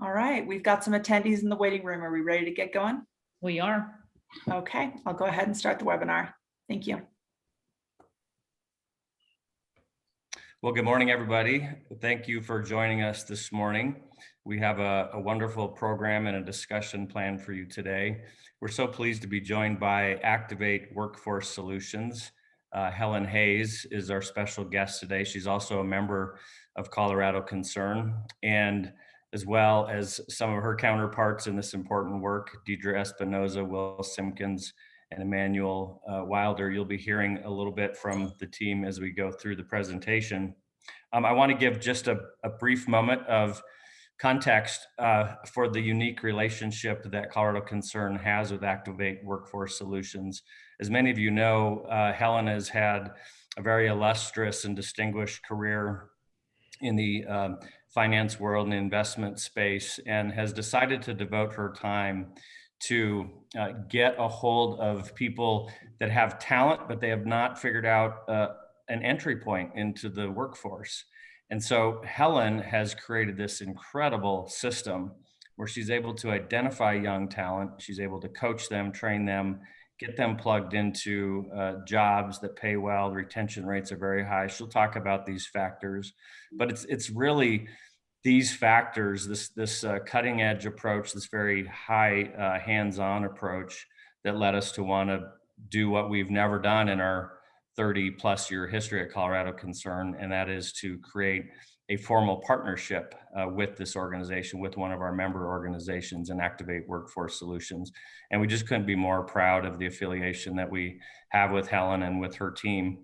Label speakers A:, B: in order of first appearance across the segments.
A: All right, we've got some attendees in the waiting room. Are we ready to get going?
B: We are.
A: Okay, I'll go ahead and start the webinar. Thank you.
C: Well, good morning, everybody. Thank you for joining us this morning. We have a wonderful program and a discussion planned for you today. We're so pleased to be joined by Activate Workforce Solutions. Helen Hayes is our special guest today. She's also a member of Colorado Concern, and as well as some of her counterparts in this important work, Diedra Espinoza, Will Simpkins, and Emmanuel Wilder. You'll be hearing a little bit from the team as we go through the presentation. I want to give just a brief moment of context for the unique relationship that Colorado Concern has with Activate Workforce Solutions. As many of you know, Helen has had a very illustrious and distinguished career in the finance world and investment space, and has decided to devote her time to get a hold of people that have talent, but they have not figured out an entry point into the workforce. And so Helen has created this incredible system where she's able to identify young talent. She's able to coach them, train them, get them plugged into jobs that pay well. The retention rates are very high. She'll talk about these factors, but it's really these factors, this cutting edge approach, this very high hands-on approach that led us to want to do what we've never done in our 30 plus year history at Colorado Concern, and that is to create a formal partnership with this organization, with one of our member organizations, and Activate Workforce Solutions. And we just couldn't be more proud of the affiliation that we have with Helen and with her team.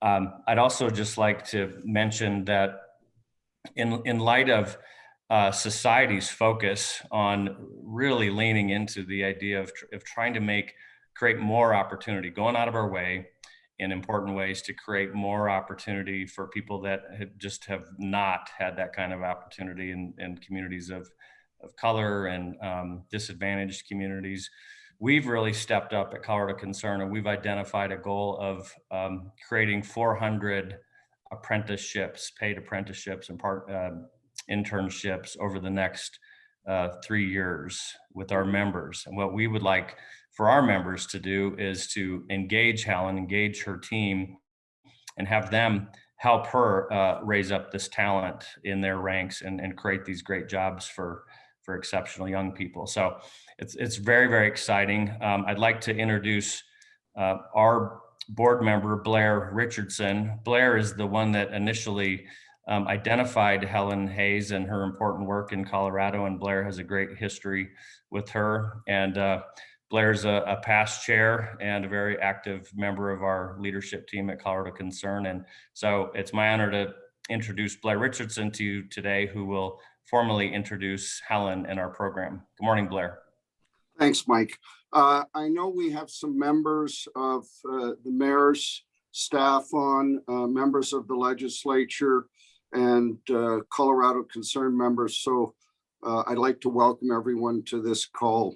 C: I'd also just like to mention that in light of society's focus on really leaning into the idea of trying to create more opportunity, going out of our way in important ways to create more opportunity for people that have not had that kind of opportunity in communities of color and disadvantaged communities. We've really stepped up at Colorado Concern, and we've identified a goal of creating 400 apprenticeships, paid apprenticeships and internships over the next 3 years with our members. And what we would like for our members to do is to engage Helen, engage her team, and have them help her raise up this talent in their ranks and create these great jobs for exceptional young people. So it's very, very exciting. I'd like to introduce our board member, Blair Richardson. Blair is the one that initially identified Helen Hayes and her important work in Colorado, and Blair has a great history with her. And Blair's a past chair and a very active member of our leadership team at Colorado Concern. And so it's my honor to introduce Blair Richardson to you today, who will formally introduce Helen in our program. Good morning, Blair.
D: Thanks, Mike. I know we have some members of the mayor's staff on, members of the legislature, and Colorado Concern members. So I'd like to welcome everyone to this call.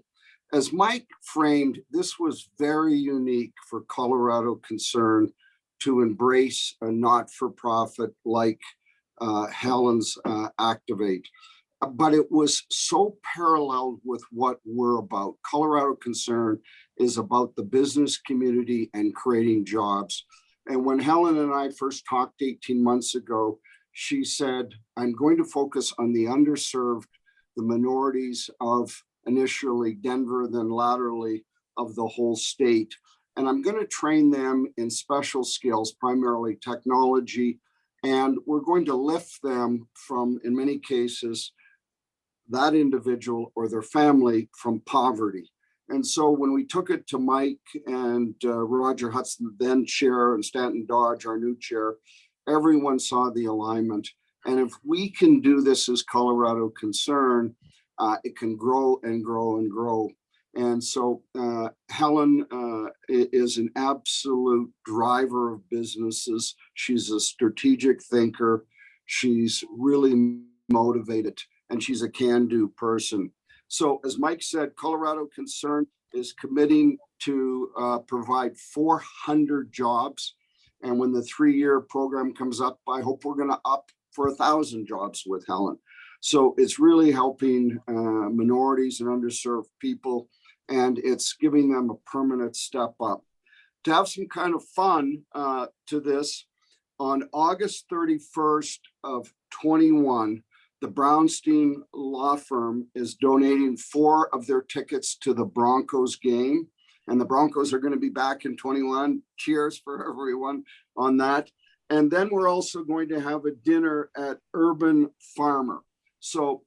D: As Mike framed, this was very unique for Colorado Concern to embrace a not-for-profit like Helen's Activate. But it was so paralleled with what we're about. Colorado Concern is about the business community and creating jobs. And when Helen and I first talked 18 months ago, she said, I'm going to focus on the underserved, the minorities of initially Denver, then laterally of the whole state. And I'm going to train them in special skills, primarily technology. And we're going to lift them from, in many cases, that individual or their family from poverty. And so when we took it to Mike and Roger Hudson, then chair, and Stanton Dodge, our new chair, everyone saw the alignment. And if we can do this as Colorado Concern, it can grow and grow and grow. And so Helen is an absolute driver of businesses. She's a strategic thinker. She's really motivated, and she's a can-do person. So as Mike said, Colorado Concern is committing to provide 400 jobs. And when the 3-year program comes up, I hope we're going to up for 1,000 jobs with Helen. So it's really helping minorities and underserved people, and it's giving them a permanent step up. To have some kind of fun to this, on August 31st of 21, the Brownstein Law Firm is donating 4 of their tickets to the Broncos game. And the Broncos are going to be back in 21. Cheers for everyone on that. And then we're also going to have a dinner at Urban Farmer. So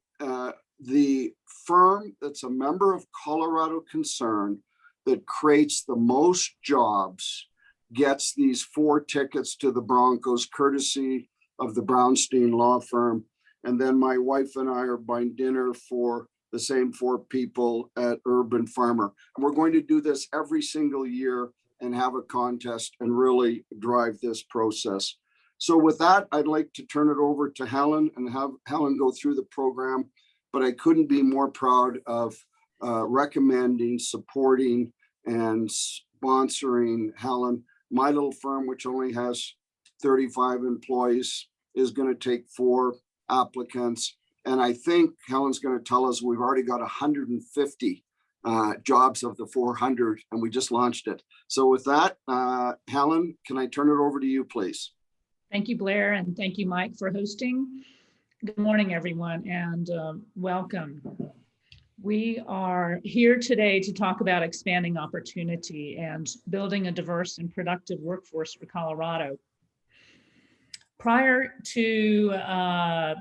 D: the firm that's a member of Colorado Concern that creates the most jobs gets these 4 tickets to the Broncos, courtesy of the Brownstein Law Firm. And then my wife and I are buying dinner for the same 4 people at Urban Farmer. And we're going to do this every single year and have a contest and really drive this process. So with that, I'd like to turn it over to Helen and have Helen go through the program. But I couldn't be more proud of recommending, supporting, and sponsoring Helen. My little firm, which only has 35 employees, is going to take 4 applicants. And I think Helen's going to tell us we've already got 150 jobs of the 400, and we just launched it. So with that, Helen, can I turn it over to you, please?
B: Thank you, Blair, and thank you, Mike, for hosting. Good morning, everyone, and welcome. We are here today to talk about expanding opportunity and building a diverse and productive workforce for Colorado. Prior to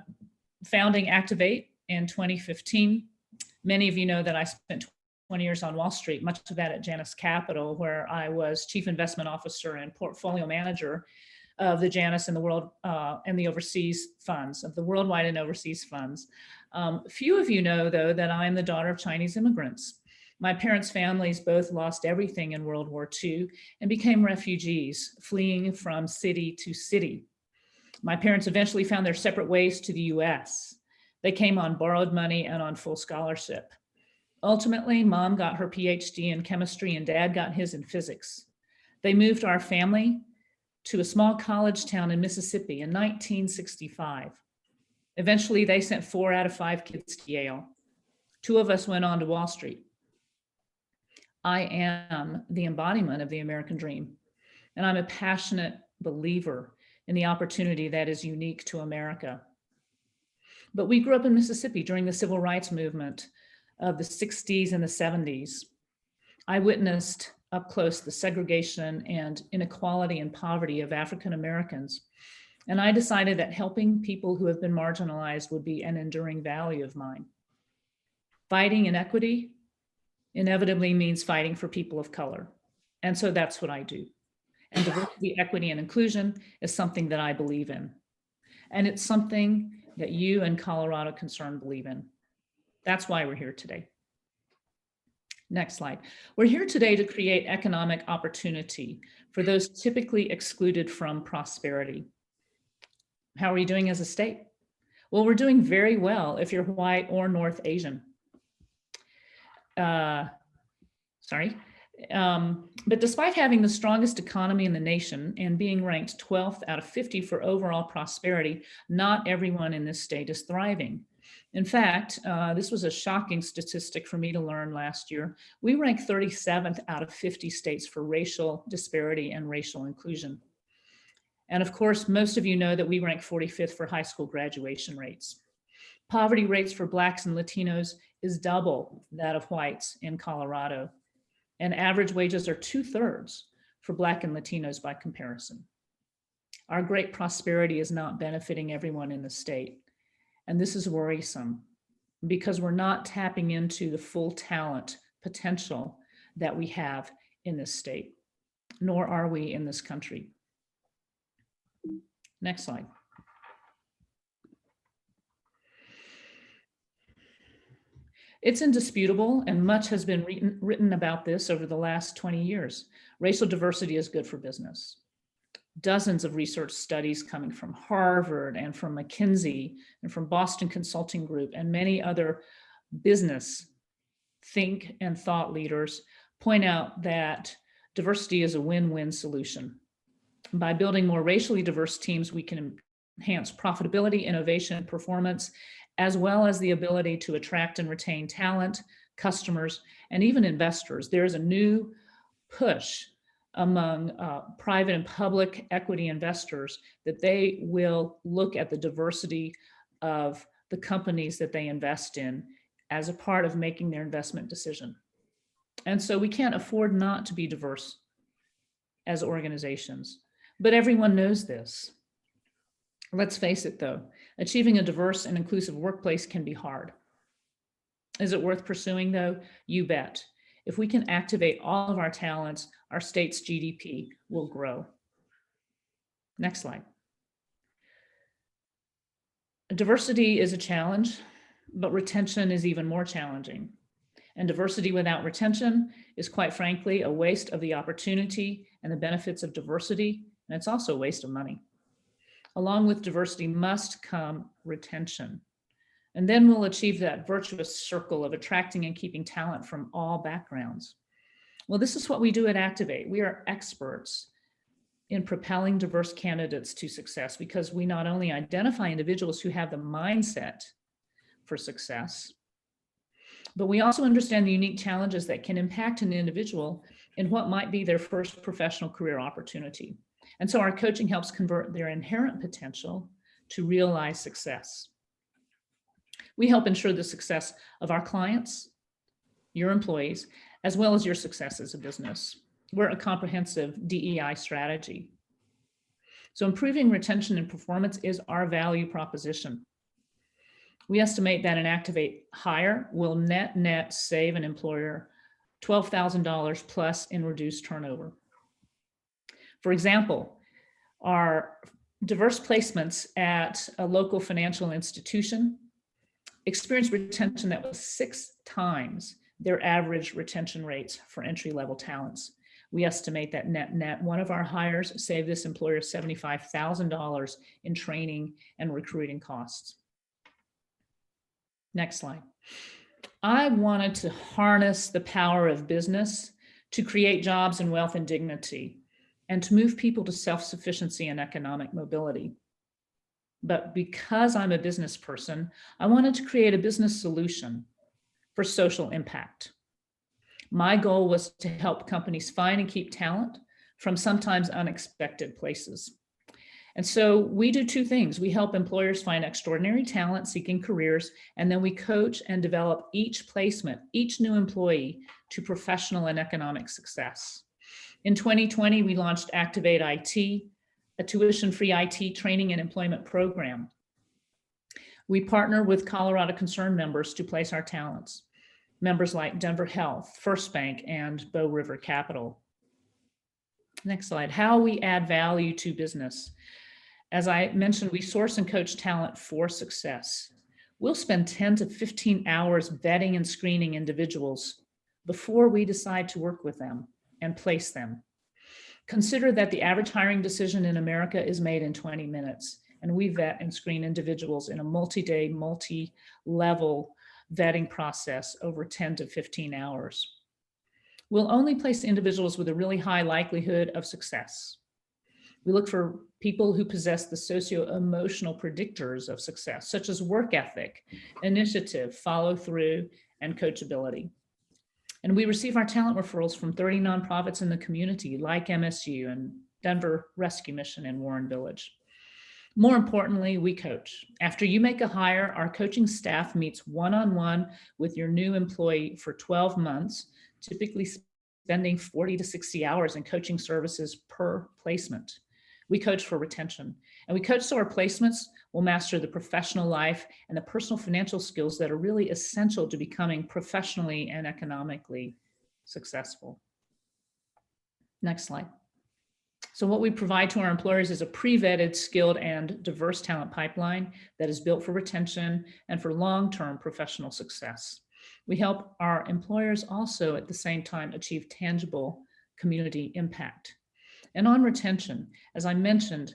B: founding Activate in 2015, many of you know that I spent 20 years on Wall Street, much of that at Janus Capital, where I was Chief Investment Officer and Portfolio Manager of the Janus and the world and the overseas funds, of the worldwide and overseas funds. Few of you know, though, that I'm the daughter of Chinese immigrants. My parents' families both lost everything in World War II and became refugees, fleeing from city to city. My parents eventually found their separate ways to the US. They came on borrowed money and on full scholarship. Ultimately, Mom got her PhD in chemistry and Dad got his in physics. They moved our family to a small college town in Mississippi in 1965. Eventually, they sent 4 out of 5 kids to Yale. 2 of us went on to Wall Street. I am the embodiment of the American dream, and I'm a passionate believer in the opportunity that is unique to America. But we grew up in Mississippi during the civil rights movement of the 60s and the 70s. I witnessed up close the segregation and inequality and poverty of African Americans. And I decided that helping people who have been marginalized would be an enduring value of mine. Fighting inequity inevitably means fighting for people of color. And so that's what I do. And diversity, equity, and inclusion is something that I believe in. And it's something that you and Colorado Concern believe in. That's why we're here today. Next slide. We're here today to create economic opportunity for those typically excluded from prosperity. How are you doing as a state? Well, we're doing very well if you're white or North Asian. But despite having the strongest economy in the nation and being ranked 12th out of 50 for overall prosperity, not everyone in this state is thriving. In fact, this was a shocking statistic for me to learn last year. We rank 37th out of 50 states for racial disparity and racial inclusion. And of course, most of you know that we rank 45th for high school graduation rates. Poverty rates for Blacks and Latinos is double that of whites in Colorado. And average wages are 2/3 for Black and Latinos by comparison. Our great prosperity is not benefiting everyone in the state. And this is worrisome because we're not tapping into the full talent potential that we have in this state, nor are we in this country. Next slide. It's indisputable, and much has been written about this over the last 20 years. Racial diversity is good for business. Dozens of research studies coming from Harvard and from McKinsey and from Boston Consulting Group and many other business think and thought leaders point out that diversity is a win-win solution. By building more racially diverse teams, we can enhance profitability, innovation, performance, as well as the ability to attract and retain talent, customers, and even investors. There is a new push among private and public equity investors that they will look at the diversity of the companies that they invest in as a part of making their investment decision. And so we can't afford not to be diverse as organizations, but everyone knows this. Let's face it though, achieving a diverse and inclusive workplace can be hard. Is it worth pursuing though? You bet. If we can activate all of our talents, our state's GDP will grow. Next slide. Diversity is a challenge, but retention is even more challenging. And diversity without retention is, quite frankly, a waste of the opportunity and the benefits of diversity, and it's also a waste of money. Along with diversity must come retention. And then we'll achieve that virtuous circle of attracting and keeping talent from all backgrounds. Well, this is what we do at Activate. We are experts in propelling diverse candidates to success because we not only identify individuals who have the mindset for success, but we also understand the unique challenges that can impact an individual in what might be their first professional career opportunity. And so our coaching helps convert their inherent potential to realize success. We help ensure the success of our clients, your employees, as well as your success as a business. We're a comprehensive DEI strategy. So improving retention and performance is our value proposition. We estimate that an Activate hire will net save an employer $12,000 plus in reduced turnover. For example, our diverse placements at a local financial institution experienced retention that was 6 times their average retention rates for entry-level talents. We estimate that net one of our hires saved this employer $75,000 in training and recruiting costs. Next slide. I wanted to harness the power of business to create jobs and wealth and dignity, and to move people to self-sufficiency and economic mobility. But because I'm a business person, I wanted to create a business solution for social impact. My goal was to help companies find and keep talent from sometimes unexpected places. And so we do 2 things. We help employers find extraordinary talent seeking careers, and then we coach and develop each placement, each new employee to professional and economic success. In 2020, we launched Activate IT, a tuition-free IT training and employment program. We partner with Colorado Concern members to place our talents. Members like Denver Health, First Bank, and Bow River Capital. Next slide. How we add value to business. As I mentioned, we source and coach talent for success. We'll spend 10 to 15 hours vetting and screening individuals before we decide to work with them and place them. Consider that the average hiring decision in America is made in 20 minutes, and we vet and screen individuals in a multi-day, multi-level vetting process over 10 to 15 hours. We'll only place individuals with a really high likelihood of success. We look for people who possess the socio-emotional predictors of success, such as work ethic, initiative, follow through, and coachability. And we receive our talent referrals from 30 nonprofits in the community, like MSU and Denver Rescue Mission in Warren Village. More importantly, we coach. After you make a hire, our coaching staff meets one-on-one with your new employee for 12 months, typically spending 40 to 60 hours in coaching services per placement. We coach for retention, and we coach so our placements will master the professional life and the personal financial skills that are really essential to becoming professionally and economically successful. Next slide. So what we provide to our employers is a pre-vetted, skilled, and diverse talent pipeline that is built for retention and for long-term professional success. We help our employers also at the same time achieve tangible community impact. And on retention, as I mentioned,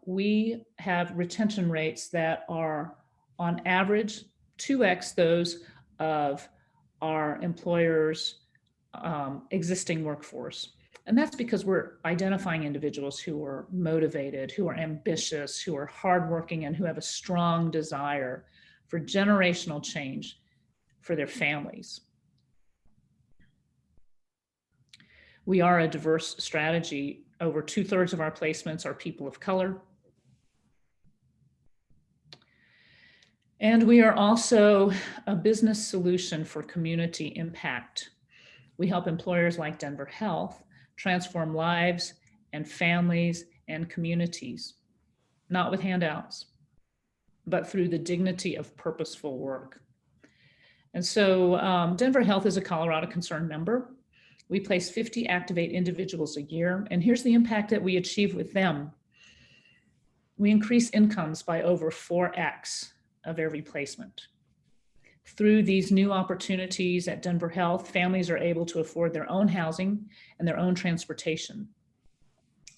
B: we have retention rates that are on average 2x those of our employers' existing workforce. And that's because we're identifying individuals who are motivated, who are ambitious, who are hardworking, and who have a strong desire for generational change for their families. We are a diverse strategy. Over 2/3 of our placements are people of color. And we are also a business solution for community impact. We help employers like Denver Health transform lives and families and communities, not with handouts, but through the dignity of purposeful work. And so Denver Health is a Colorado Concern member. We place 50 Activate individuals a year, and here's the impact that we achieve with them. We increase incomes by over 4x of every placement. Through these new opportunities at Denver Health, families are able to afford their own housing and their own transportation.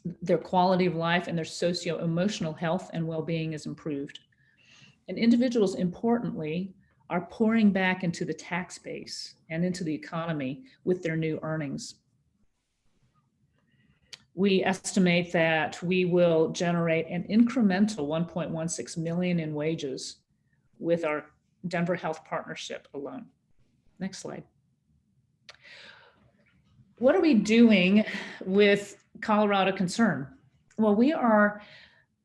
B: Their quality of life and their socio-emotional health and well-being is improved. And individuals, importantly, are pouring back into the tax base and into the economy with their new earnings. We estimate that we will generate an incremental $1.16 million in wages with our Denver Health partnership alone. Next slide. What are we doing with Colorado Concern? Well, we are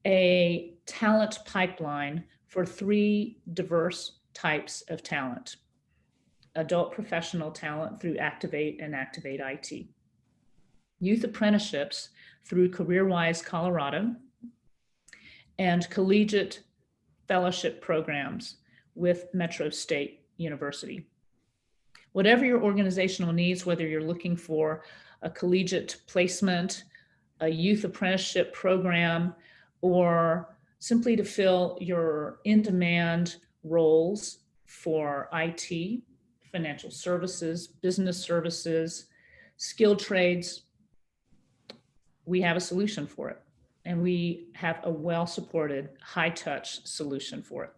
B: a talent pipeline for 3 diverse types of talent: adult professional talent through Activate and Activate IT, youth apprenticeships through CareerWise Colorado, and collegiate fellowship programs with Metro State University. Whatever your organizational needs, whether you're looking for a collegiate placement, a youth apprenticeship program, or simply to fill your in-demand roles for IT, financial services, business services, skilled trades, we have a solution for it. And we have a well-supported, high-touch solution for it.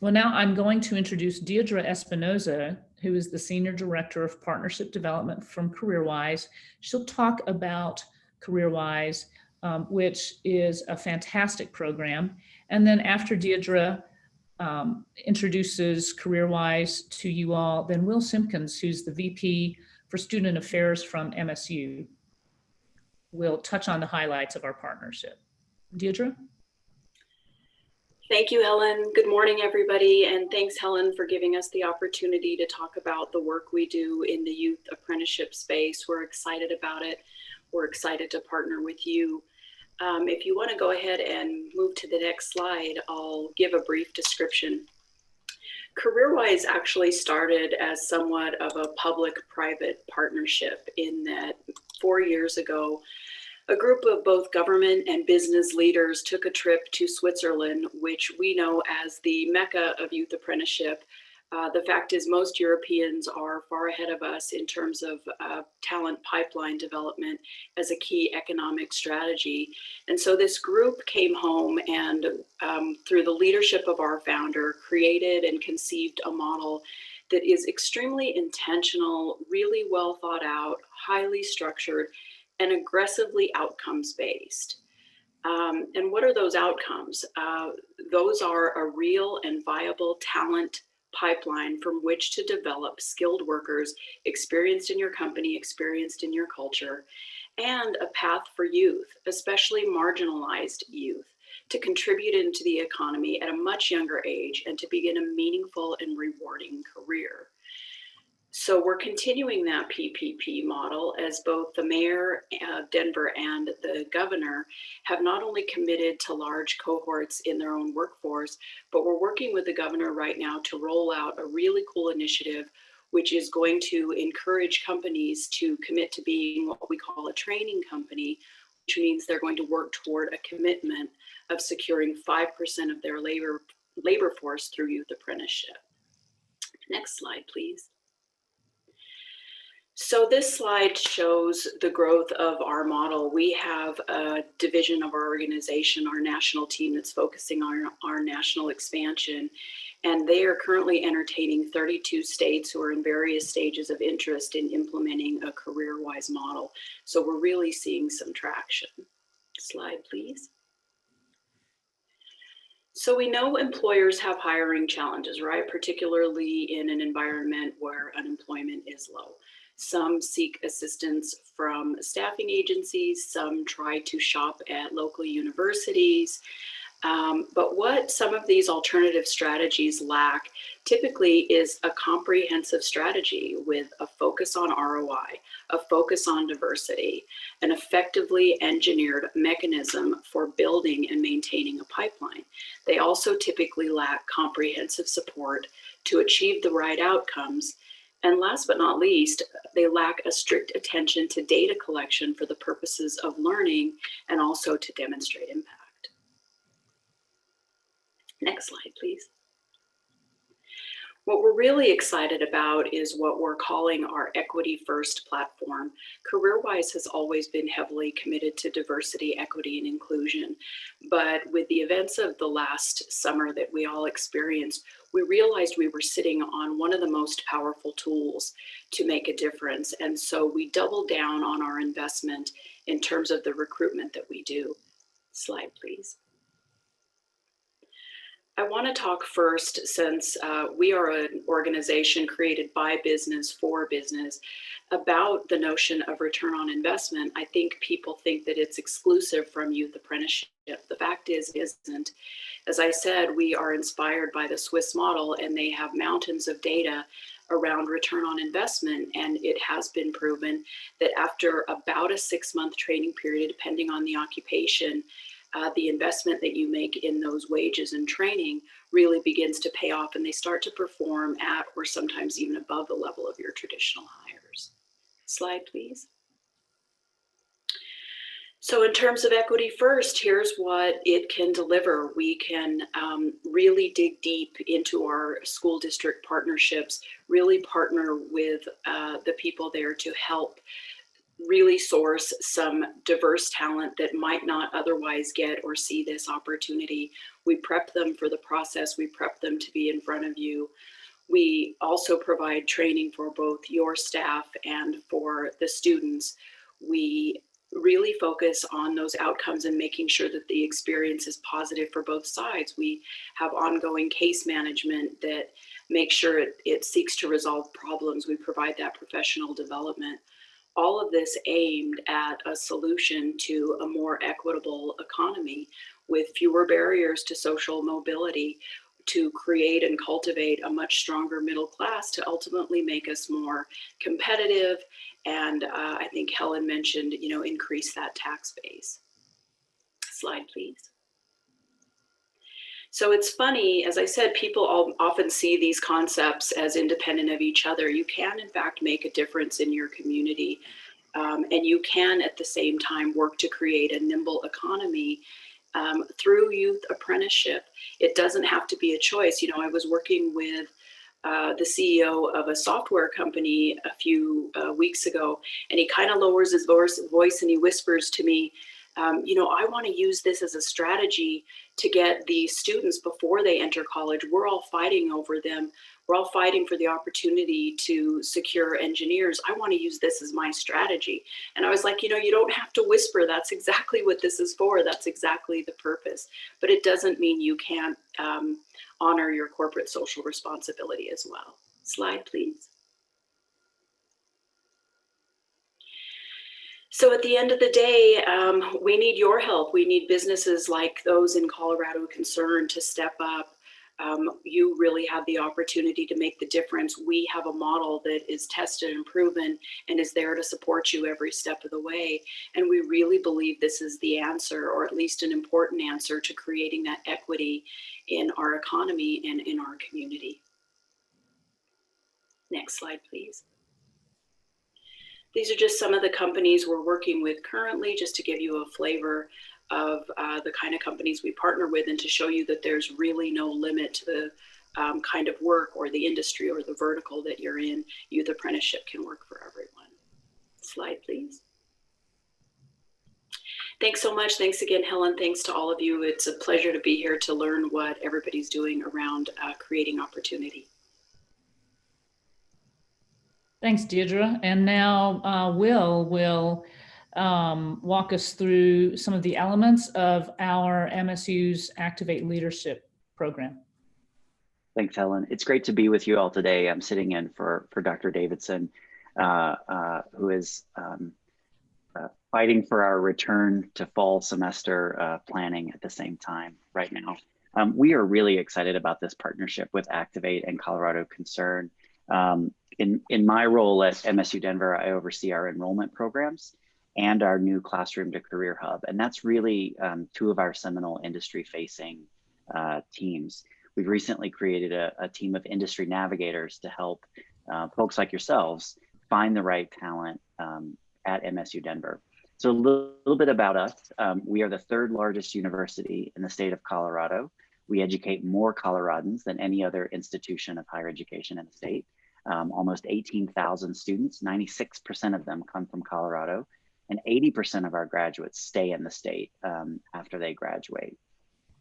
B: Well, now I'm going to introduce Diedra Espinoza, who is the Senior Director of Partnership Development from CareerWise. She'll talk about CareerWise, which is a fantastic program. And then after Diedra introduces CareerWise to you all, then Will Simpkins, who's the VP for Student Affairs from MSU, will touch on the highlights of our partnership. Diedra?
E: Thank you, Helen. Good morning, everybody. And thanks, Helen, for giving us the opportunity to talk about the work we do in the youth apprenticeship space. We're excited about it. We're excited to partner with you. If you want to go ahead and move to the next slide, I'll give a brief description. CareerWise actually started as somewhat of a public-private partnership in that 4 years ago, a group of both government and business leaders took a trip to Switzerland, which we know as the Mecca of youth apprenticeship. The fact is most Europeans are far ahead of us in terms of talent pipeline development as a key economic strategy. And so this group came home and through the leadership of our founder, created and conceived a model that is extremely intentional, really well thought out, highly structured, and aggressively outcomes-based. And what are those outcomes? Those are a real and viable talent pipeline from which to develop skilled workers experienced in your company, experienced in your culture, and a path for youth, especially marginalized youth, to contribute into the economy at a much younger age and to begin a meaningful and rewarding career. So we're continuing that PPP model as both the mayor of Denver and the governor have not only committed to large cohorts in their own workforce, but we're working with the governor right now to roll out a really cool initiative, which is going to encourage companies to commit to being what we call a training company, which means they're going to work toward a commitment of securing 5% of their labor force through youth apprenticeship. Next slide, please. So this slide shows the growth of our model. We have a division of our organization, our national team that's focusing on our national expansion. And they are currently entertaining 32 states who are in various stages of interest in implementing a CareerWise model. So we're really seeing some traction. Slide, please. So we know employers have hiring challenges, right? Particularly in an environment where unemployment is low. Some seek assistance from staffing agencies, some try to shop at local universities. But what some of these alternative strategies lack typically is a comprehensive strategy with a focus on ROI, a focus on diversity, an effectively engineered mechanism for building and maintaining a pipeline. They also typically lack comprehensive support to achieve the right outcomes. And last but not least, they lack a strict attention to data collection for the purposes of learning and also to demonstrate impact. Next slide, please. What we're really excited about is what we're calling our Equity First platform. CareerWise has always been heavily committed to diversity, equity, and inclusion. But with the events of the last summer that we all experienced, we realized we were sitting on one of the most powerful tools to make a difference. And so we doubled down on our investment in terms of the recruitment that we do. Slide, please. I want to talk first, since we are an organization created by business for business, about the notion of return on investment. I think people think that it's exclusive from youth apprenticeship. The fact is, it isn't. As I said, we are inspired by the Swiss model, and they have mountains of data around return on investment. And it has been proven that after about a 6-month training period, depending on the occupation, the investment that you make in those wages and training really begins to pay off, and they start to perform at or sometimes even above the level of your traditional hires. Slide, please. So in terms of Equity First, here's what it can deliver. We can really dig deep into our school district partnerships, really partner with the people there to help really source some diverse talent that might not otherwise get or see this opportunity. We prep them for the process. We prep them to be in front of you. We also provide training for both your staff and for the students. We really focus on those outcomes and making sure that the experience is positive for both sides. We have ongoing case management that makes sure it seeks to resolve problems. We provide that professional development. All of this aimed at a solution to a more equitable economy with fewer barriers to social mobility, to create and cultivate a much stronger middle class, to ultimately make us more competitive. And I think Helen mentioned, increase that tax base. Slide, please. So it's funny, as I said, people often see these concepts as independent of each other. You can, in fact, make a difference in your community. And you can, at the same time, work to create a nimble economy through youth apprenticeship. It doesn't have to be a choice. I was working with the CEO of a software company a few weeks ago, and he kind of lowers his voice and he whispers to me, I want to use this as a strategy to get the students before they enter college. We're all fighting over them. We're all fighting for the opportunity to secure engineers. I want to use this as my strategy. And I was like, you don't have to whisper. That's exactly what this is for. That's exactly the purpose. But it doesn't mean you can't honor your corporate social responsibility as well. Slide, please. So at the end of the day, we need your help. We need businesses like those in Colorado Concerned to step up. You really have the opportunity to make the difference. We have a model that is tested and proven and is there to support you every step of the way. And we really believe this is the answer, or at least an important answer, to creating that equity in our economy and in our community. Next slide, please. These are just some of the companies we're working with currently, just to give you a flavor of the kind of companies we partner with, and to show you that there's really no limit to the kind of work or the industry or the vertical that you're in. Youth apprenticeship can work for everyone. Slide, please. Thanks so much. Thanks again, Helen. Thanks to all of you. It's a pleasure to be here to learn what everybody's doing around creating opportunity.
B: Thanks, Diedra. And now Will walk us through some of the elements of our MSU's Activate Leadership program.
F: Thanks, Helen. It's great to be with you all today. I'm sitting in for Dr. Davidson, who is fighting for our return to fall semester planning at the same time right now. We are really excited about this partnership with Activate and Colorado Concern. In my role at MSU Denver, I oversee our enrollment programs and our new Classroom to Career Hub. And that's really two of our seminal industry-facing teams. We've recently created a team of industry navigators to help folks like yourselves find the right talent at MSU Denver. So a little bit about us. We are the third largest university in the state of Colorado. We educate more Coloradans than any other institution of higher education in the state. Almost 18,000 students, 96% of them come from Colorado, and 80% of our graduates stay in the state after they graduate.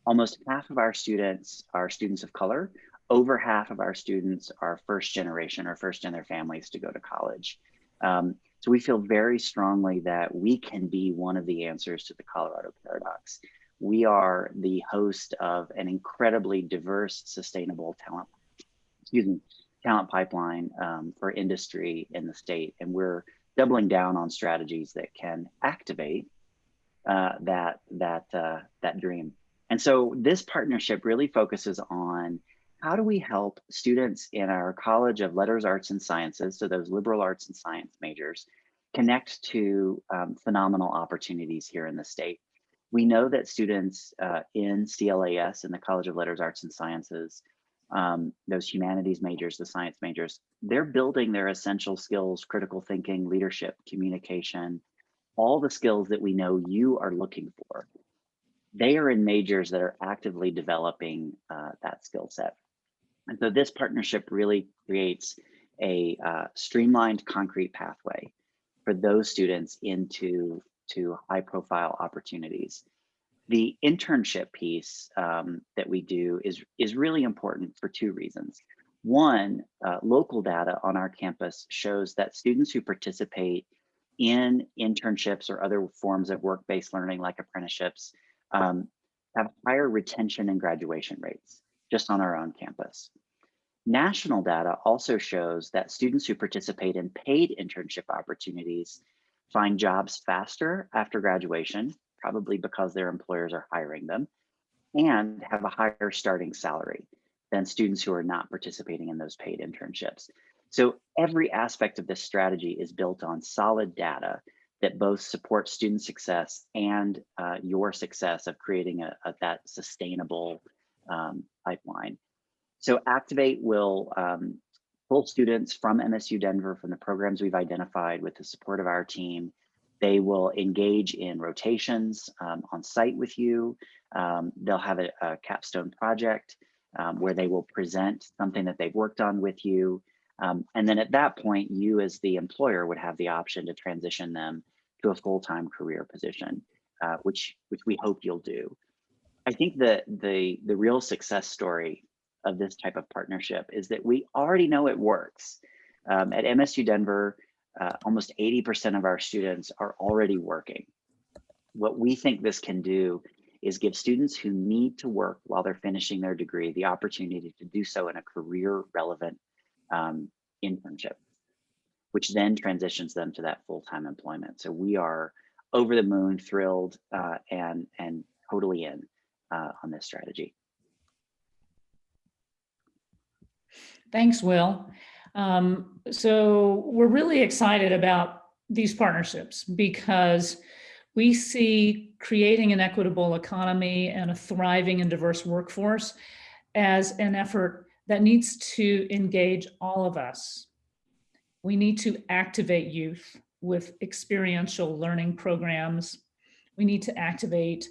F: Almost half of our students are students of color. Over half of our students are first generation or first in their families to go to college. So we feel very strongly that we can be one of the answers to the Colorado paradox. We are the host of an incredibly diverse, sustainable talent pipeline for industry in the state. And we're doubling down on strategies that can activate that dream. And so this partnership really focuses on how do we help students in our College of Letters, Arts, and Sciences, so those liberal arts and science majors, connect to phenomenal opportunities here in the state. We know that students in CLAS, in the College of Letters, Arts, and Sciences, those humanities majors, the science majors, they're building their essential skills, critical thinking, leadership, communication, all the skills that we know you are looking for. They are in majors that are actively developing that skill set. And so this partnership really creates a streamlined, concrete pathway for those students into high profile opportunities. The internship piece that we do is really important for two reasons. One, local data on our campus shows that students who participate in internships or other forms of work-based learning like apprenticeships have higher retention and graduation rates just on our own campus. National data also shows that students who participate in paid internship opportunities find jobs faster after graduation, probably because their employers are hiring them, and have a higher starting salary than students who are not participating in those paid internships. So every aspect of this strategy is built on solid data that both support student success and your success of creating that sustainable pipeline. So Activate will pull students from MSU Denver, from the programs we've identified with the support of our team. They will engage in rotations on site with you. They'll have a capstone project where they will present something that they've worked on with you. And then at that point, you as the employer would have the option to transition them to a full-time career position, which we hope you'll do. I think that the real success story of this type of partnership is that we already know it works. At MSU Denver, almost 80% of our students are already working. What we think this can do is give students who need to work while they're finishing their degree the opportunity to do so in a career relevant internship, which then transitions them to that full-time employment. So we are over the moon, thrilled, and totally in on this strategy.
B: Thanks, Will. So we're really excited about these partnerships because we see creating an equitable economy and a thriving and diverse workforce as an effort that needs to engage all of us. We need to activate youth with experiential learning programs. We need to activate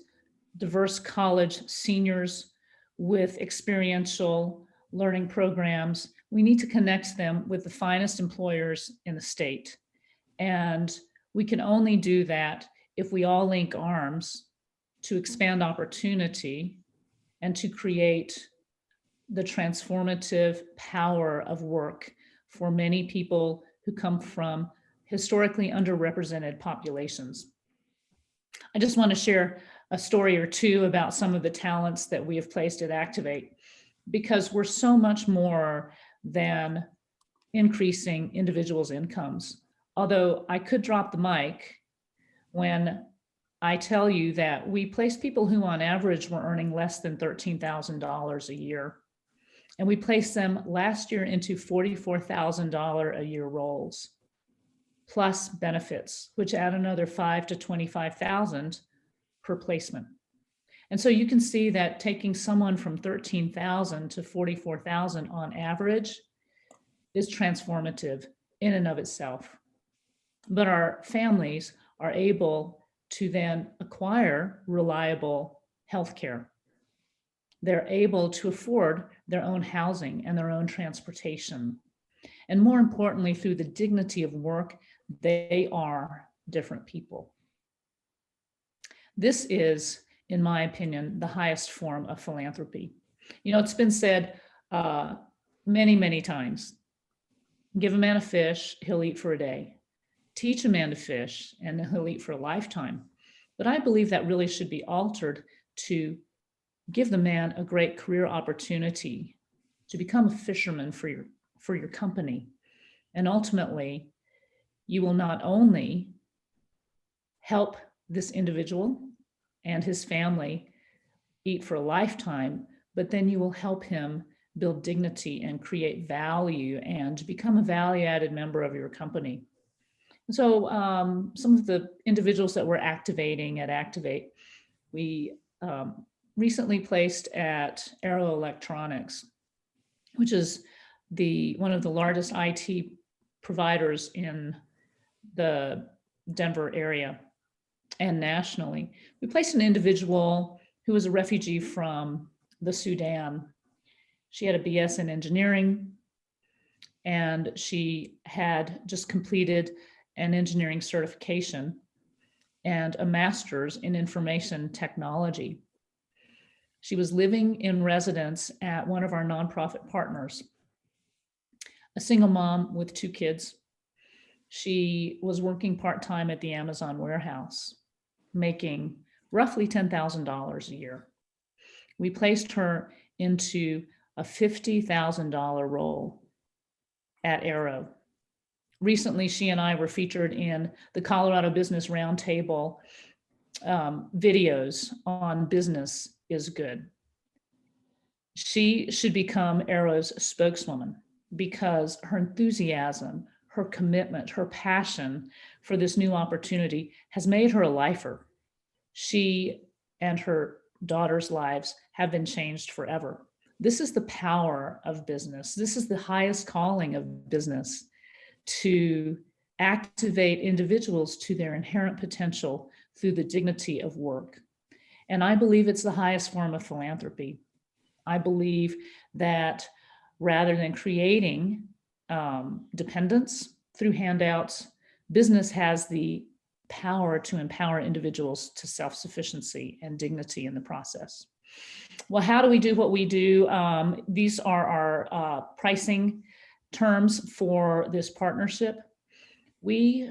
B: diverse college seniors with experiential learning programs. We need to connect them with the finest employers in the state. And we can only do that if we all link arms to expand opportunity and to create the transformative power of work for many people who come from historically underrepresented populations. I just want to share a story or two about some of the talents that we have placed at Activate, because we're so much more than increasing individuals' incomes. Although I could drop the mic when I tell you that we place people who on average were earning less than $13,000 a year. And we placed them last year into $44,000 a year roles, plus benefits, which add another $5,000 to $25,000 per placement. And so you can see that taking someone from 13,000 to 44,000 on average is transformative in and of itself. But our families are able to then acquire reliable healthcare. They're able to afford their own housing and their own transportation. And more importantly, through the dignity of work, they are different people. This is, in my opinion, the highest form of philanthropy. You know, it's been said many, many times, give a man a fish, he'll eat for a day. Teach a man to fish, and he'll eat for a lifetime. But I believe that really should be altered to give the man a great career opportunity to become a fisherman for your company. And ultimately, you will not only help this individual and his family eat for a lifetime, but then you will help him build dignity and create value and become a value-added member of your company. So some of the individuals that we're activating at Activate, we recently placed at Arrow Electronics, which is one of the largest IT providers in the Denver area and nationally. We placed an individual who was a refugee from the Sudan. She had a BS in engineering, and she had just completed an engineering certification and a master's in information technology. She was living in residence at one of our nonprofit partners, a single mom with 2 kids. She was working part-time at the Amazon warehouse, making roughly $10,000 a year. We placed her into a $50,000 role at Arrow. Recently, she and I were featured in the Colorado Business Roundtable videos on business is good. She should become Arrow's spokeswoman because her enthusiasm, her commitment, her passion for this new opportunity has made her a lifer. She and her daughter's lives have been changed forever. This is the power of business. This is the highest calling of business, to activate individuals to their inherent potential through the dignity of work. And I believe it's the highest form of philanthropy. I believe that rather than creating dependence through handouts, business has the power to empower individuals to self-sufficiency and dignity in the process. Well, how do we do what we do? These are our pricing terms for this partnership. We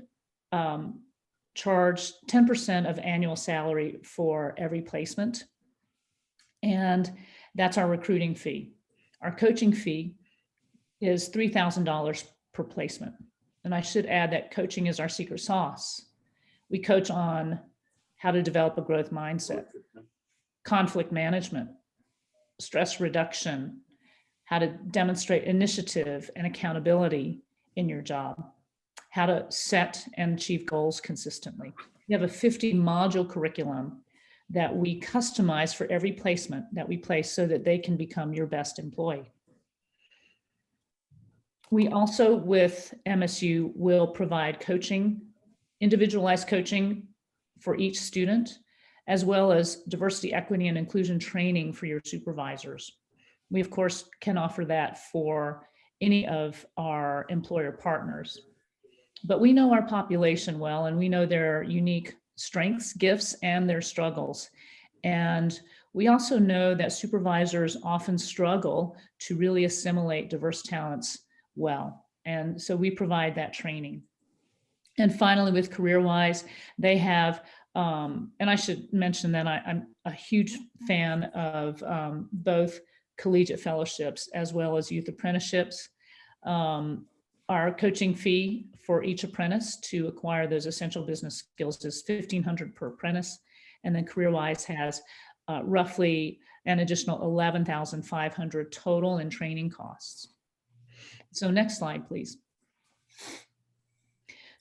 B: charge 10% of annual salary for every placement, and that's our recruiting fee. Our coaching fee is $3,000 per placement. And I should add that coaching is our secret sauce. We coach on how to develop a growth mindset, conflict management, stress reduction, how to demonstrate initiative and accountability in your job, how to set and achieve goals consistently. We have a 50-module curriculum that we customize for every placement that we place so that they can become your best employee. We also, with MSU, will provide coaching, individualized coaching for each student, as well as diversity, equity, and inclusion training for your supervisors. We, of course, can offer that for any of our employer partners. But we know our population well, and we know their unique strengths, gifts, and their struggles. And we also know that supervisors often struggle to really assimilate diverse talents well. And so we provide that training. And finally, with CareerWise, they have, and I should mention that I'm a huge fan of both collegiate fellowships as well as youth apprenticeships. Our coaching fee for each apprentice to acquire those essential business skills is $1,500 per apprentice. And then CareerWise has roughly an additional $11,500 total in training costs. So next slide, please.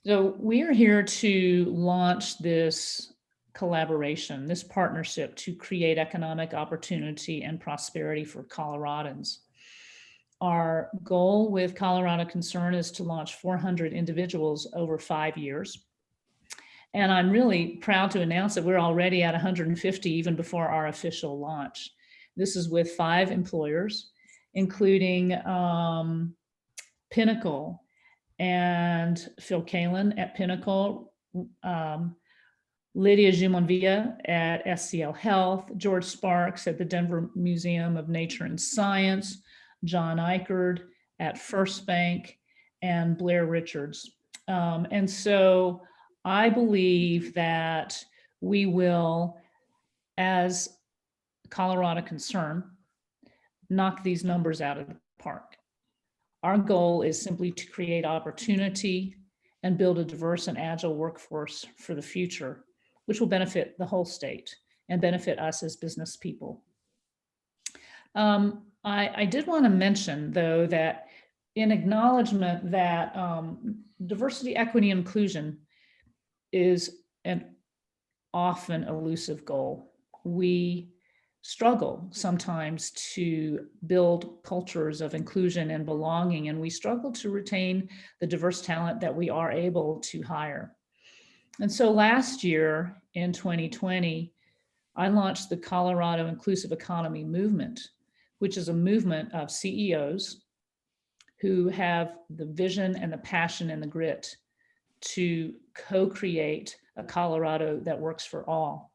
B: So we are here to launch this collaboration, this partnership to create economic opportunity and prosperity for Coloradans. Our goal with Colorado Concern is to launch 400 individuals over 5 years. And I'm really proud to announce that we're already at 150 even before our official launch. This is with 5 employers, including Pinnacle and Phil Kalin at Pinnacle, Lydia Jumonvilla at SCL Health, George Sparks at the Denver Museum of Nature and Science, John Eichard at First Bank, and Blair Richards. And so I believe that we will, as Colorado Concern, knock these numbers out of the park. Our goal is simply to create opportunity and build a diverse and agile workforce for the future, which will benefit the whole state and benefit us as business people. I did want to mention, though, that in acknowledgement that diversity, equity, and inclusion is an often elusive goal. We struggle sometimes to build cultures of inclusion and belonging, and we struggle to retain the diverse talent that we are able to hire. And so last year in 2020, I launched the Colorado Inclusive Economy Movement, which is a movement of CEOs who have the vision and the passion and the grit to co-create a Colorado that works for all.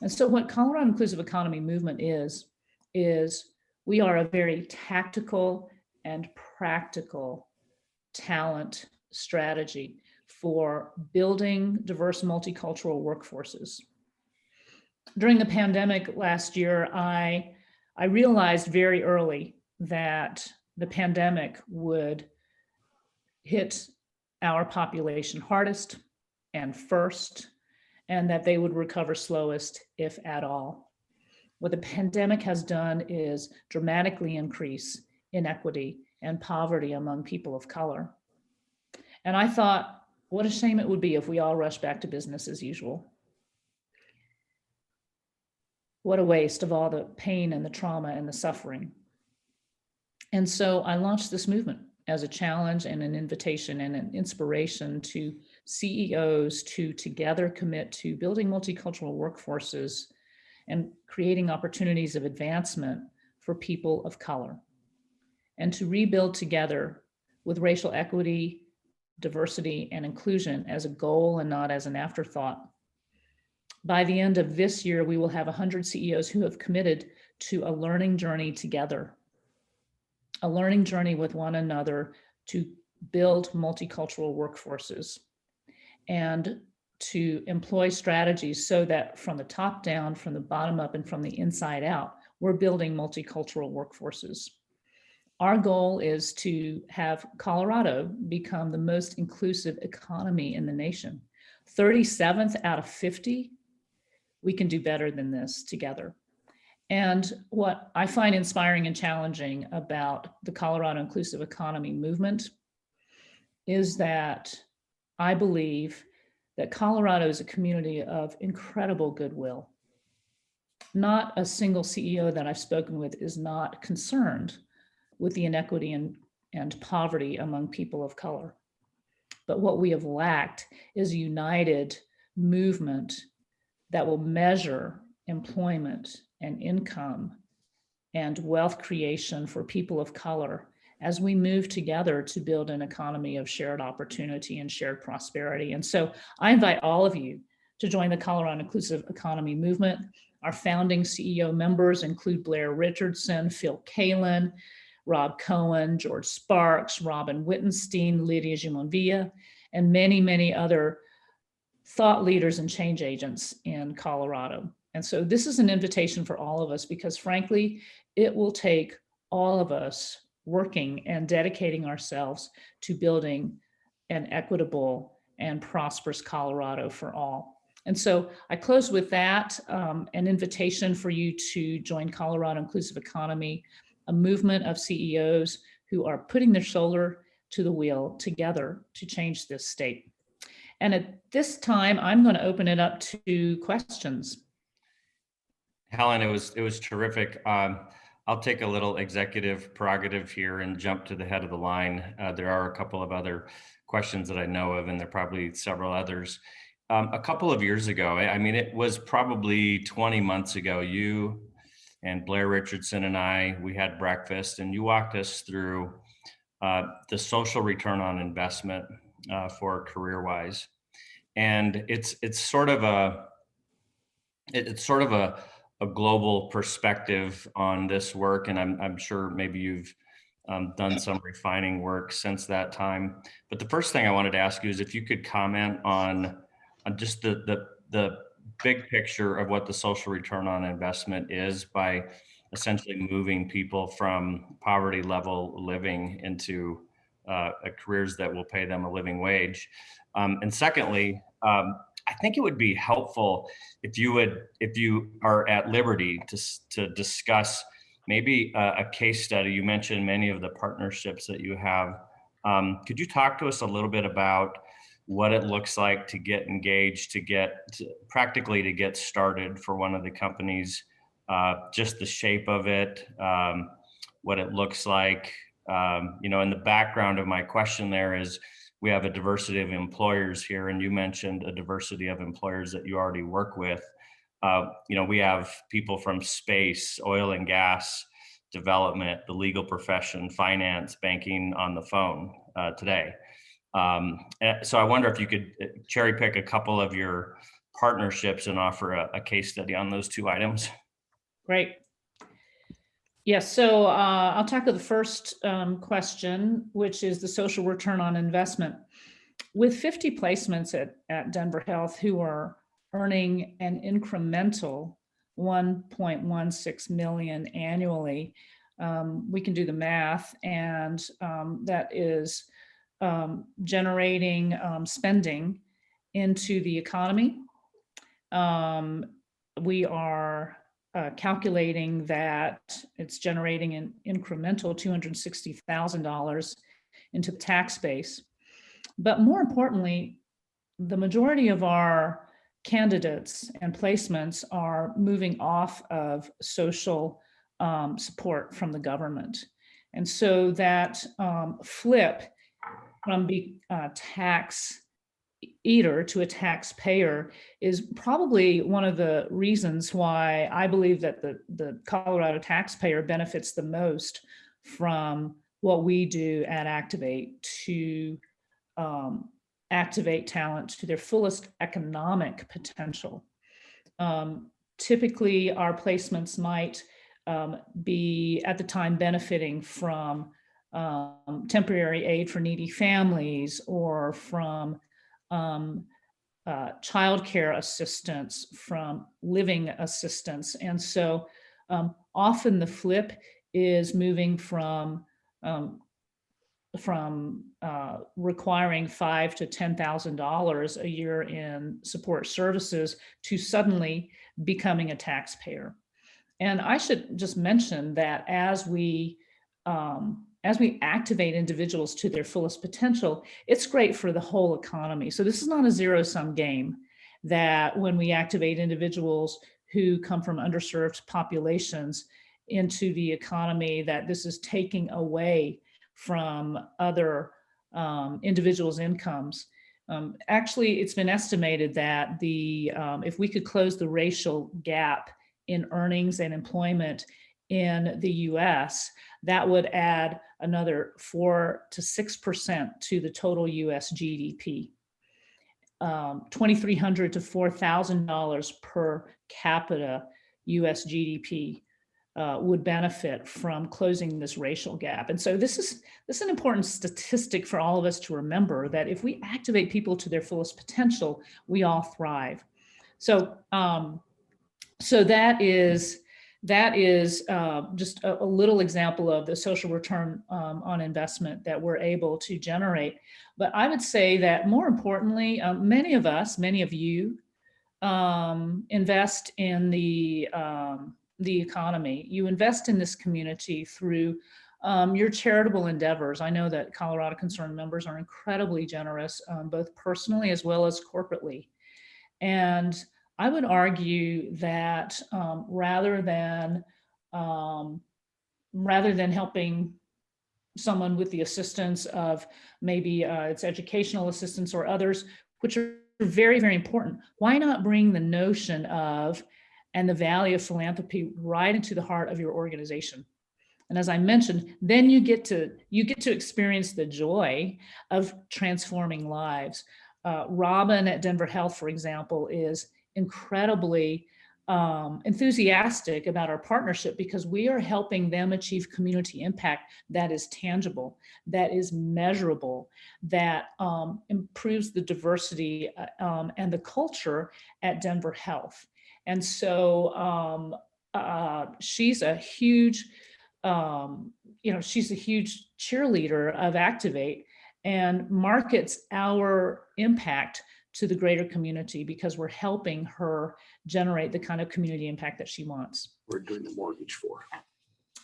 B: And so what Colorado Inclusive Economy Movement is we are a very tactical and practical talent strategy for building diverse multicultural workforces. During the pandemic last year, I realized very early that the pandemic would hit our population hardest and first, and that they would recover slowest, if at all. What the pandemic has done is dramatically increase inequity and poverty among people of color. And I thought, what a shame it would be if we all rushed back to business as usual. What a waste of all the pain and the trauma and the suffering. And so I launched this movement as a challenge and an invitation and an inspiration to CEOs to together commit to building multicultural workforces and creating opportunities of advancement for people of color, and to rebuild together with racial equity, diversity, and inclusion as a goal and not as an afterthought. By the end of this year, we will have 100 CEOs who have committed to a learning journey together, a learning journey with one another to build multicultural workforces and to employ strategies so that from the top down, from the bottom up, and from the inside out, we're building multicultural workforces. Our goal is to have Colorado become the most inclusive economy in the nation. 37th out of 50, we can do better than this together. And what I find inspiring and challenging about the Colorado Inclusive Economy Movement is that I believe that Colorado is a community of incredible goodwill. Not a single CEO that I've spoken with is not concerned with the inequity and poverty among people of color. But what we have lacked is a united movement that will measure employment and income and wealth creation for people of color as we move together to build an economy of shared opportunity and shared prosperity. And so I invite all of you to join the Colorado Inclusive Economy Movement. Our founding CEO members include Blair Richardson, Phil Kalin, Rob Cohen, George Sparks, Robin Wittenstein, Lydia Jumonvilla, and many, many other thought leaders and change agents in Colorado. And so this is an invitation for all of us, because frankly, it will take all of us working and dedicating ourselves to building an equitable and prosperous Colorado for all. And so I close with that, an invitation for you to join Colorado Inclusive Economy, a movement of CEOs who are putting their shoulder to the wheel together to change this state. And at this time, I'm going to open it up to questions.
C: Helen, it was terrific. I'll take a little executive prerogative here and jump to the head of the line. There are a couple of other questions that I know of, and there are probably several others. A couple of years ago, I mean, it was probably 20 months ago, you and Blair Richardson and I, we had breakfast, and you walked us through the social return on investment for CareerWise. And it's sort of a global perspective on this work, and I'm sure maybe you've done some refining work since that time. But the first thing I wanted to ask you is if you could comment on just the big picture of what the social return on investment is by essentially moving people from poverty level living into careers that will pay them a living wage. And secondly, I think it would be helpful if you are at liberty to discuss maybe a case study. You mentioned many of the partnerships that you have. Could you talk to us a little bit about what it looks like to get engaged, to get started for one of the companies, just the shape of it, what it looks like? And the background of my question there is, we have a diversity of employers here, and you mentioned a diversity of employers that you already work with. We have people from space, oil and gas, development, the legal profession, finance, banking on the phone today. So I wonder if you could cherry pick a couple of your partnerships and offer a case study on those two items.
B: Great. Yes, so I'll tackle the first question, which is the social return on investment. With 50 placements at Denver Health who are earning an incremental $1.16 million annually, we can do the math, and that is generating spending into the economy. We are calculating that it's generating an incremental $260,000 into the tax base. But more importantly, the majority of our candidates and placements are moving off of social support from the government. And so that flip from being a tax eater to a taxpayer is probably one of the reasons why I believe that the Colorado taxpayer benefits the most from what we do at Activate to activate talent to their fullest economic potential. Typically, our placements might be at the time benefiting from temporary aid for needy families, or from childcare assistance, from living assistance. And so often the flip is moving from requiring $5,000 to $10,000 a year in support services to suddenly becoming a taxpayer. And I should just mention that as we activate individuals to their fullest potential, it's great for the whole economy. So this is not a zero-sum game, that when we activate individuals who come from underserved populations into the economy, that this is taking away from other individuals' incomes. Actually, it's been estimated that if we could close the racial gap in earnings and employment in the US, that would add another 4 to 6% to the total US GDP. $2,300 to $4,000 per capita US GDP would benefit from closing this racial gap. And so this is an important statistic for all of us to remember, that if we activate people to their fullest potential, we all thrive. So so that is just a little example of the social return on investment that we're able to generate. But I would say that more importantly, many of you invest in the economy. You invest in this community through your charitable endeavors. I know that Colorado Concerned members are incredibly generous, both personally as well as corporately. And I would argue that rather than helping someone with the assistance of maybe it's educational assistance or others, which are very, very important, why not bring the notion of and the value of philanthropy right into the heart of your organization? And as I mentioned, then you get to experience the joy of transforming lives. Robin at Denver Health, for example, is incredibly enthusiastic about our partnership because we are helping them achieve community impact that is tangible, that is measurable, that improves the diversity and the culture at Denver Health. And so she's a huge, she's a huge cheerleader of Activate and markets our impact to the greater community because we're helping her generate the kind of community impact that she wants.
D: We're doing the mortgage for.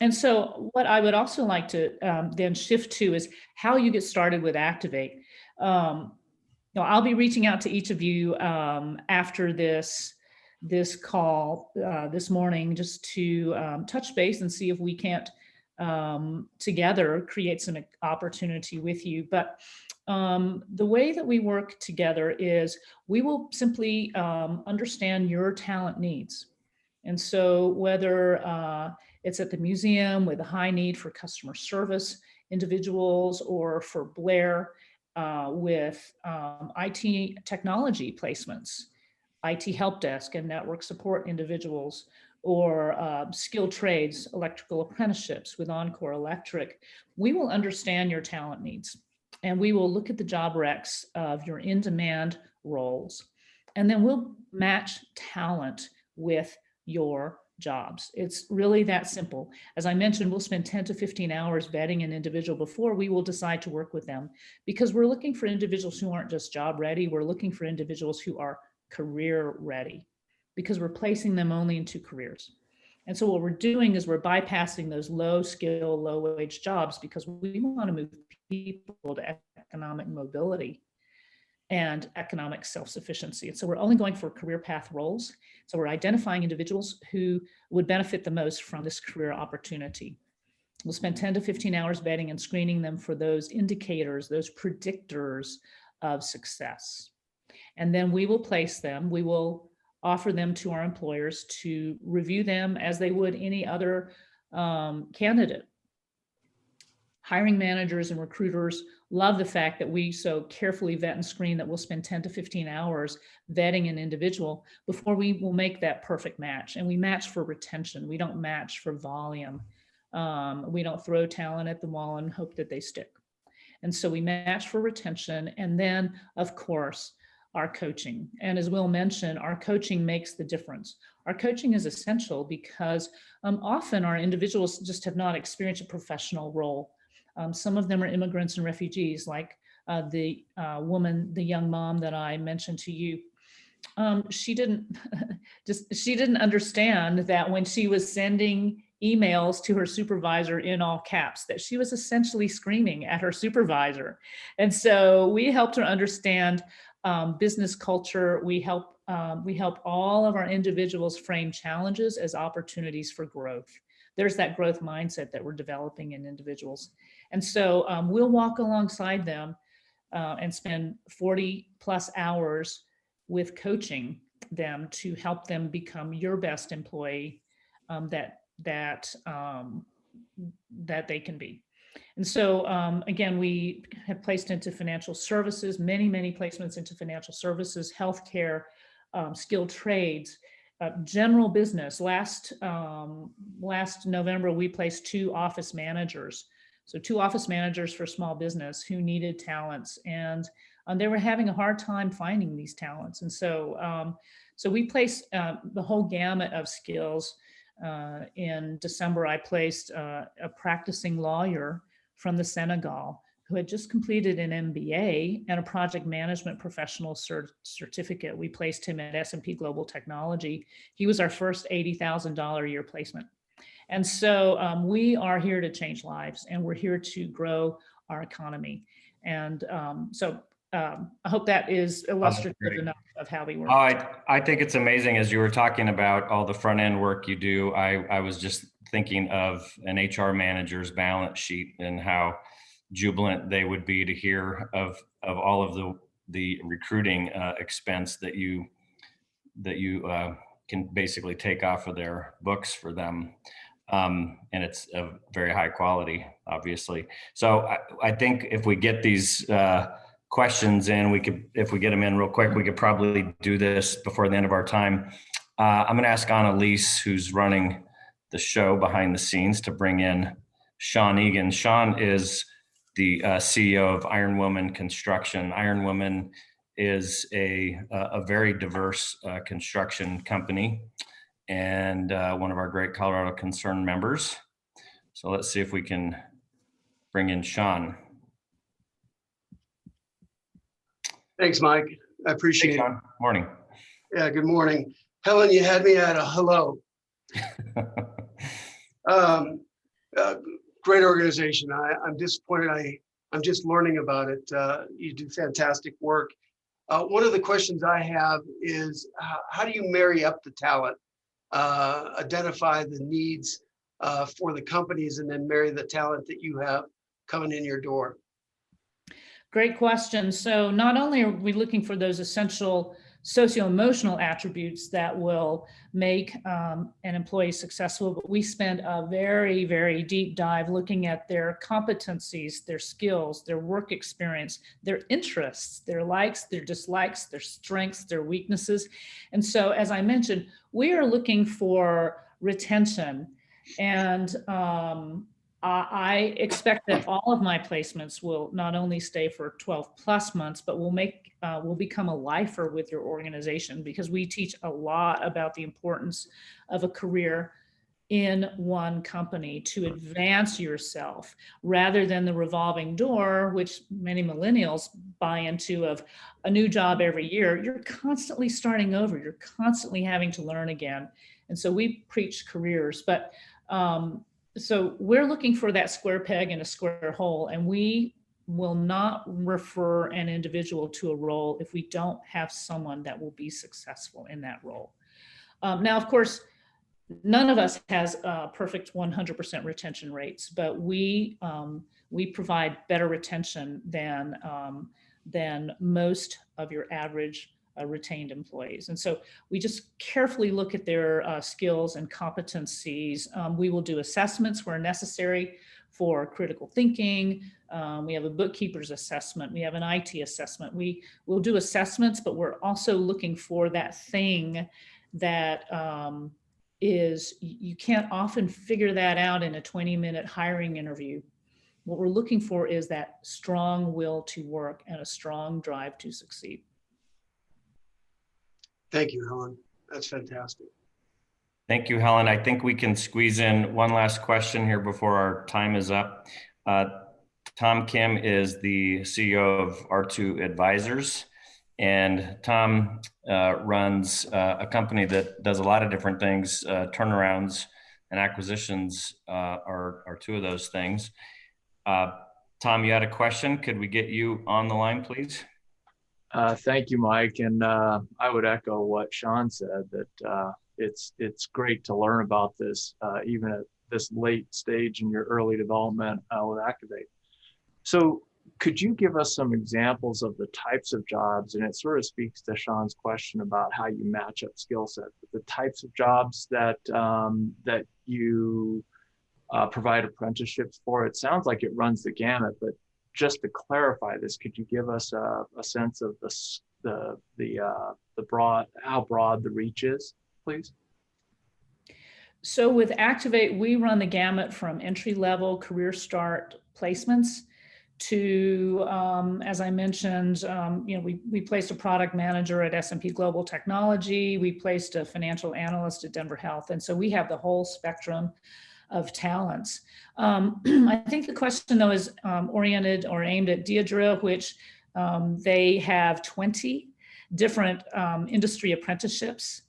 B: And so what I would also like to then shift to is how you get started with Activate. I'll be reaching out to each of you after this call this morning just to touch base and see if we can't together create some opportunity with you. But the way that we work together is we will simply understand your talent needs. And so whether it's at the museum with a high need for customer service individuals, or for Blair with IT technology placements, IT help desk and network support individuals, or skilled trades, electrical apprenticeships with Encore Electric, we will understand your talent needs. And we will look at the job recs of your in-demand roles. And then we'll match talent with your jobs. It's really that simple. As I mentioned, we'll spend 10 to 15 hours vetting an individual before we will decide to work with them, because we're looking for individuals who aren't just job ready. We're looking for individuals who are career ready, because we're placing them only into careers. And so what we're doing is we're bypassing those low skill, low wage jobs because we want to move people to economic mobility and economic self-sufficiency. And so we're only going for career path roles. So we're identifying individuals who would benefit the most from this career opportunity. We'll spend 10 to 15 hours vetting and screening them for those indicators, those predictors of success. And then we will place them, we will offer them to our employers to review them as they would any other candidate. Hiring managers and recruiters love the fact that we so carefully vet and screen that we'll spend 10 to 15 hours vetting an individual before we will make that perfect match. And we match for retention. We don't match for volume. We don't throw talent at the wall and hope that they stick. And so we match for retention. And then, of course, our coaching. And as Will mentioned, our coaching makes the difference. Our coaching is essential because often our individuals just have not experienced a professional role. Some of them are immigrants and refugees, like the woman, the young mom that I mentioned to you. She didn't understand that when she was sending emails to her supervisor in all caps, that she was essentially screaming at her supervisor. And so we helped her understand business culture. We help all of our individuals frame challenges as opportunities for growth. There's that growth mindset that we're developing in individuals. And so we'll walk alongside them and spend 40 plus hours with coaching them to help them become your best employee that they can be. And so again, we have placed into financial services, many placements into financial services, healthcare, skilled trades, general business. Last November, we placed 2 office managers. So 2 office managers for small business who needed talents, and they were having a hard time finding these talents. And so, so we placed the whole gamut of skills. In December, I placed a practicing lawyer from the Senegal who had just completed an MBA and a project management professional certificate. We placed him at S&P Global Technology. He was our first $80,000 a year placement. And so we are here to change lives, and we're here to grow our economy. And I hope that is illustrative enough of how we work.
C: I think it's amazing. As you were talking about all the front end work you do, I was just thinking of an HR manager's balance sheet and how jubilant they would be to hear of all of the recruiting expense that you can basically take off of their books for them. And it's of very high quality, obviously. So I think if we get these questions in, if we get them in real quick, we could probably do this before the end of our time. I'm going to ask Annalise, who's running the show behind the scenes, to bring in Sean Egan. Sean is the CEO of Iron Woman Construction. Iron Woman is a very diverse construction company, and one of our great Colorado Concern members. So let's see if we can bring in Sean.
G: Thanks, Mike. I appreciate it.
C: Morning.
G: Yeah, good morning. Helen, you had me at a hello. Great organization. I'm disappointed. I'm just learning about it. You do fantastic work. One of the questions I have is, how do you marry up the talent, identify the needs for the companies, and then marry the talent that you have coming in your door?
B: Great question. So not only are we looking for those essential socio-emotional attributes that will make an employee successful, but we spend a very, very deep dive looking at their competencies, their skills, their work experience, their interests, their likes, their dislikes, their strengths, their weaknesses. And so, as I mentioned, we are looking for retention. And I expect that all of my placements will not only stay for 12 plus months, but will become a lifer with your organization, because we teach a lot about the importance of a career in one company to advance yourself, rather than the revolving door, which many millennials buy into, of a new job every year. You're constantly starting over. You're constantly having to learn again. And so we preach careers, but so we're looking for that square peg in a square hole, and we will not refer an individual to a role if we don't have someone that will be successful in that role. Now, of course, none of us has perfect 100% retention rates, but we provide better retention than most of your average retained employees. And so we just carefully look at their skills and competencies. We will do assessments where necessary for critical thinking. We have a bookkeeper's assessment. We have an IT assessment. We will do assessments, but we're also looking for that thing that you can't often figure that out in a 20-minute hiring interview. What we're looking for is that strong will to work and a strong drive to succeed.
G: Thank you, Helen. That's fantastic.
C: Thank you, Helen. I think we can squeeze in one last question here before our time is up. Tom Kim is the CEO of R2 Advisors, and Tom runs a company that does a lot of different things. Turnarounds and acquisitions are two of those things. Tom, you had a question. Could we get you on the line, please?
H: Thank you, Mike. And I would echo what Sean said, that it's great to learn about this, even at this late stage in your early development with Activate. So could you give us some examples of the types of jobs, and it sort of speaks to Sean's question about how you match up skill sets, the types of jobs that you provide apprenticeships for? It sounds like it runs the gamut, but just to clarify this, could you give us a sense of how broad the reach is? please?
B: So with Activate, we run the gamut from entry-level career start placements to, as I mentioned, we placed a product manager at S&P Global Technology. We placed a financial analyst at Denver Health. And so we have the whole spectrum of talents. I think the question though is oriented or aimed at Diedra, which they have 20 different industry apprenticeships.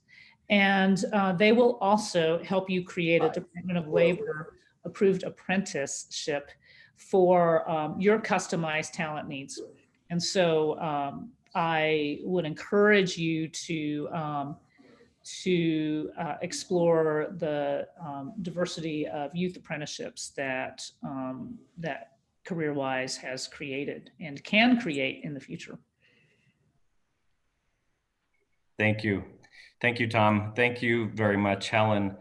B: And they will also help you create a Department of Labor approved apprenticeship for your customized talent needs. And so I would encourage you to explore the diversity of youth apprenticeships that CareerWise has created and can create in the future.
C: Thank you. Thank you, Tom. Thank you very much, Helen.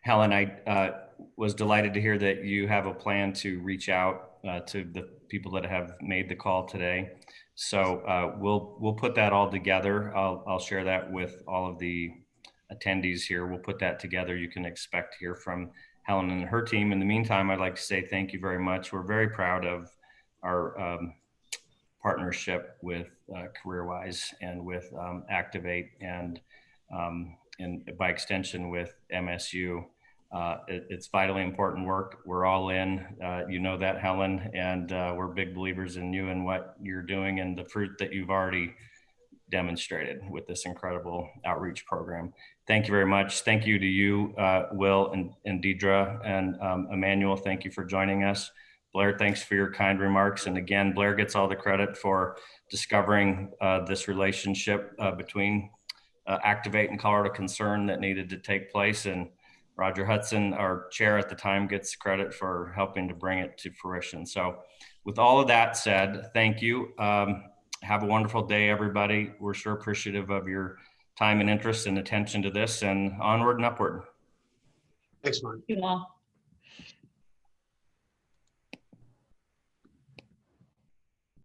C: Helen, I was delighted to hear that you have a plan to reach out to the people that have made the call today. So we'll put that all together. I'll share that with all of the attendees here. We'll put that together. You can expect to hear from Helen and her team. In the meantime, I'd like to say thank you very much. We're very proud of our partnership with CareerWise and with Activate and by extension with MSU. It's vitally important work. We're all in, you know that, Helen, and we're big believers in you and what you're doing and the fruit that you've already demonstrated with this incredible outreach program. Thank you very much. Thank you to you, Will and Diedra, and Emmanuel, thank you for joining us. Blair, thanks for your kind remarks. And again, Blair gets all the credit for discovering this relationship between Activate and Colorado Concern that needed to take place. And Roger Hudson, our chair at the time, gets credit for helping to bring it to fruition. So with all of that said, thank you. Have a wonderful day, everybody. We're sure appreciative of your time and interest and attention to this, and onward and upward.
G: Thanks, Mike.
B: Thank you all.